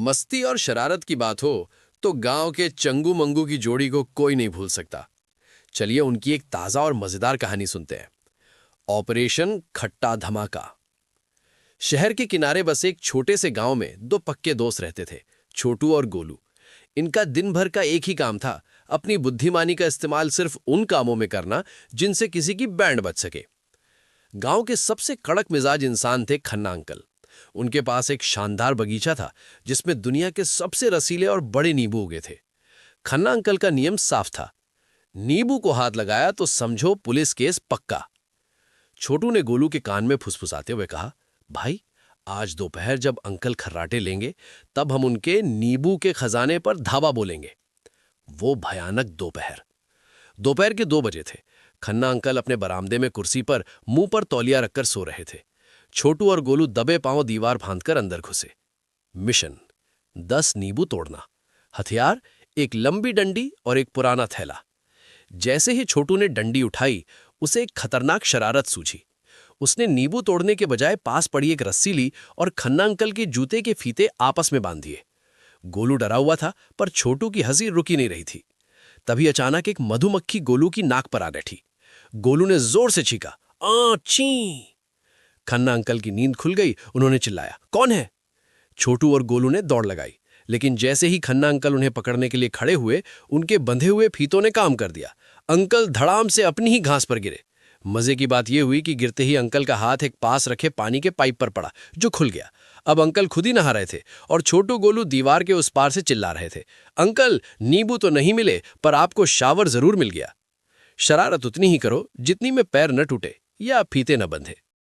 मस्ती और शरारत की बात हो तो गांव के चंगू मंगू की जोड़ी को कोई नहीं भूल सकता। चलिए उनकी एक ताजा और मजेदार कहानी सुनते हैं। ऑपरेशन खट्टा धमाका। शहर के किनारे बसे एक छोटे से गांव में दो पक्के दोस्त रहते थे, छोटू और गोलू। इनका दिन भर का एक ही काम था, अपनी बुद्धिमानी का इस्तेमाल सिर्फ उन कामों में करना जिनसे किसी की बैंड बच सके। गांव के सबसे कड़क मिजाज इंसान थे खन्ना अंकल। उनके पास एक शानदार बगीचा था जिसमें दुनिया के सबसे रसीले और बड़े नींबू उगे थे। खन्ना अंकल का नियम साफ था, नींबू को हाथ लगाया तो समझो पुलिस केस पक्का। छोटू ने गोलू के कान में फुसफुसाते हुए कहा, भाई आज दोपहर जब अंकल खर्राटे लेंगे तब हम उनके नींबू के खजाने पर धावा बोलेंगे। वो भयानक दोपहर दोपहर के 2 बजे थे। खन्ना अंकल अपने बरामदे में कुर्सी पर मुंह पर तौलिया रखकर सो रहे थे। छोटू और गोलू दबे पांव दीवार फांदकर अंदर घुसे। मिशन 10 नींबू तोड़ना। हथियार एक लंबी डंडी और एक पुराना थैला। जैसे ही छोटू ने डंडी उठाई उसे एक खतरनाक शरारत सूझी। उसने नींबू तोड़ने के बजाय पास पड़ी एक रस्सी ली और खन्ना अंकल के जूते के फीते आपस में बांध दिए। गोलू डरा हुआ था पर छोटू की हंसी रुकी नहीं रही थी। तभी अचानक एक मधुमक्खी गोलू की नाक पर आ बैठी। गोलू ने जोर से चीखा, आ ची। खन्ना अंकल की नींद खुल गई। उन्होंने चिल्लाया, कौन है? छोटू और गोलू ने दौड़ लगाई, लेकिन जैसे ही खन्ना अंकल उन्हें पकड़ने के लिए खड़े हुए, उनके बंधे हुए फीतों ने काम कर दिया। अंकल धड़ाम से अपनी ही घास पर गिरे। मजे की बात यह हुई कि गिरते ही अंकल का हाथ एक पास रखे पानी के पाइप पर पड़ा, जो खुल गया। अब अंकल खुद ही नहा रहे थे और छोटू गोलू दीवार के उस पार से चिल्ला रहे थे, अंकल नींबू तो नहीं मिले पर आपको शावर जरूर मिल गया। शरारत उतनी ही करो जितनी में पैर न टूटे या फीते न बंधे।